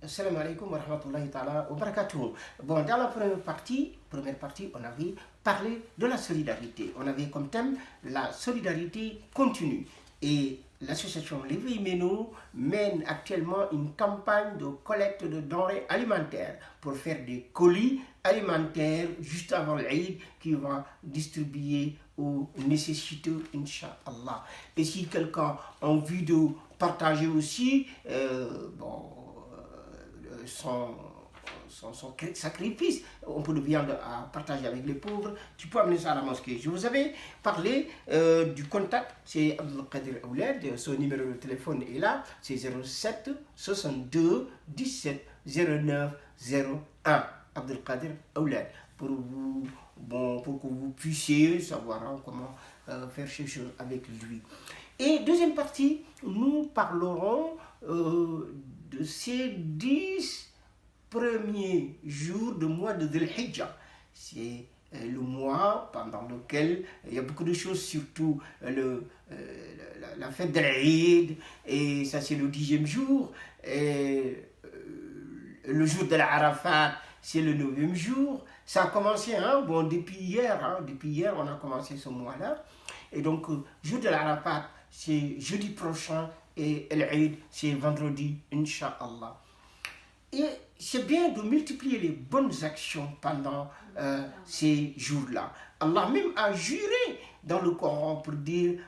Assalamu alaikum wa rahmatullahi ta'ala wa barakatuh. Bon, dans la première partie, on avait parlé de la solidarité. On avait comme thème la solidarité continue. Et l'association Léveil Méno mène actuellement une campagne de collecte de denrées alimentaires pour faire des colis alimentaires juste avant l'Aïd qui va distribuer aux nécessiteux, Inch'Allah. Et si quelqu'un a envie de partager aussi, son sacrifice, un peu de viande à partager avec les pauvres, tu peux amener ça à la mosquée. Je vous avais parlé du contact, c'est Abdelkader Ouled, son numéro de téléphone est là, c'est 07 62 17 09 01. Abdelkader Ouled, pour que vous puissiez savoir comment faire ces choses avec lui. Et deuxième partie, nous parlerons de ces 10 premiers jours du mois de Dhul Hijjah. C'est le mois pendant lequel il y a beaucoup de choses, surtout la fête de l'Aïd, et ça c'est le 10e jour, et le jour de l'Arafat, c'est le 9e jour. Ça a commencé, depuis hier, on a commencé ce mois-là. Et donc, jour de l'Arafat, c'est jeudi prochain, et l'Aïd, c'est vendredi, Inch'Allah. Et c'est bien de multiplier les bonnes actions pendant ces jours-là. Allah même a juré dans le Coran pour dire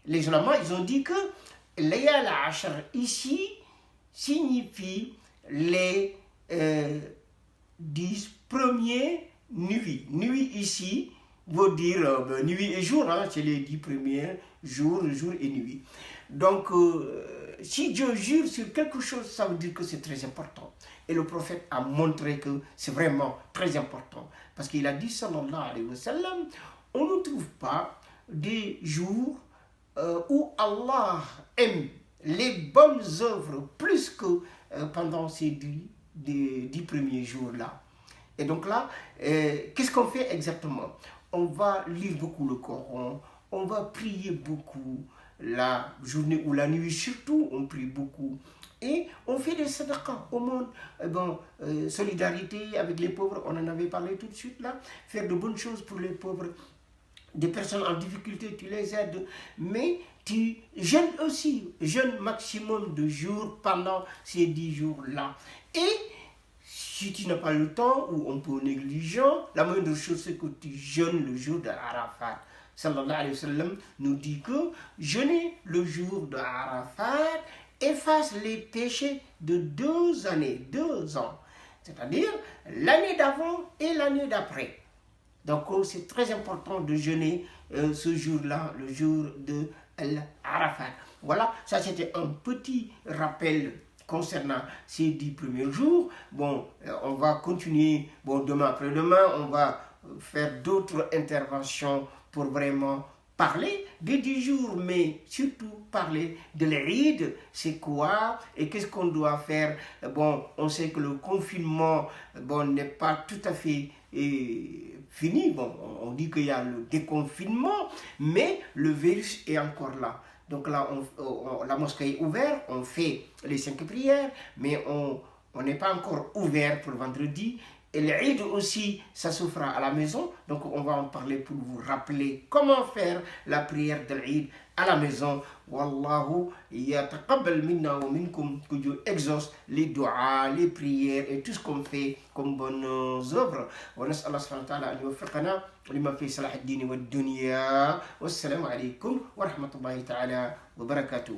les ulama, ils ont dit que layal ashar ici signifie les 10 premiers nuits. Nuit ici veut dire nuit et jour, c'est les 10 premiers jours, jour et nuit. Donc, si Dieu jure sur quelque chose, ça veut dire que c'est très important. Et le prophète a montré que c'est vraiment très important. Parce qu'il a dit, sallallahu alayhi wa sallam, on ne trouve pas des jours où Allah aime les bonnes œuvres plus que pendant ces 10 premiers jours-là. Et donc là, qu'est-ce qu'on fait exactement? On va lire beaucoup le Coran, on va prier beaucoup la journée ou la nuit, surtout on prie beaucoup. Et on fait des sadaqas au monde, solidarité avec les pauvres, on en avait parlé tout de suite là, faire de bonnes choses pour les pauvres, des personnes en difficulté, tu les aides, mais tu jeûnes aussi, jeûne maximum de jours pendant ces 10 jours-là. Et si tu n'as pas le temps ou un peu négligent, la moindre chose c'est que tu jeûnes le jour de Arafat. Sallallahu alayhi wa sallam nous dit que jeûner le jour de Arafat efface les péchés de 2 années, 2 ans. C'est-à-dire l'année d'avant et l'année d'après. Donc c'est très important de jeûner ce jour-là, le jour de l'Arafat. Voilà, ça c'était un petit rappel concernant ces 10 premiers jours. Bon, on va continuer, demain après-demain, on va faire d'autres interventions pour vraiment parler des 10 jours, mais surtout parler de l'Aïd, c'est quoi et qu'est-ce qu'on doit faire. On sait que le confinement n'est pas tout à fait fini. On dit qu'il y a le déconfinement, mais le virus est encore là. Donc là, la mosquée est ouverte, on fait les 5 prières, mais on n'est pas encore ouvert pour vendredi. Et l'Aïd aussi, ça se fera à la maison. Donc on va en parler pour vous rappeler comment faire la prière de l'Aïd à la maison. Wallahu yataqabbal minna wa minkum, que Dieu exauce les doigts, les prières et tout ce qu'on fait comme bonnes œuvres. Wa nas'Allah subhanahu wa ta'ala an yuwaffiqana lima fi salah ad-din wa ad-dunya. Wassalamu alaykum wa rahmatullahi ta'ala wa barakatuh.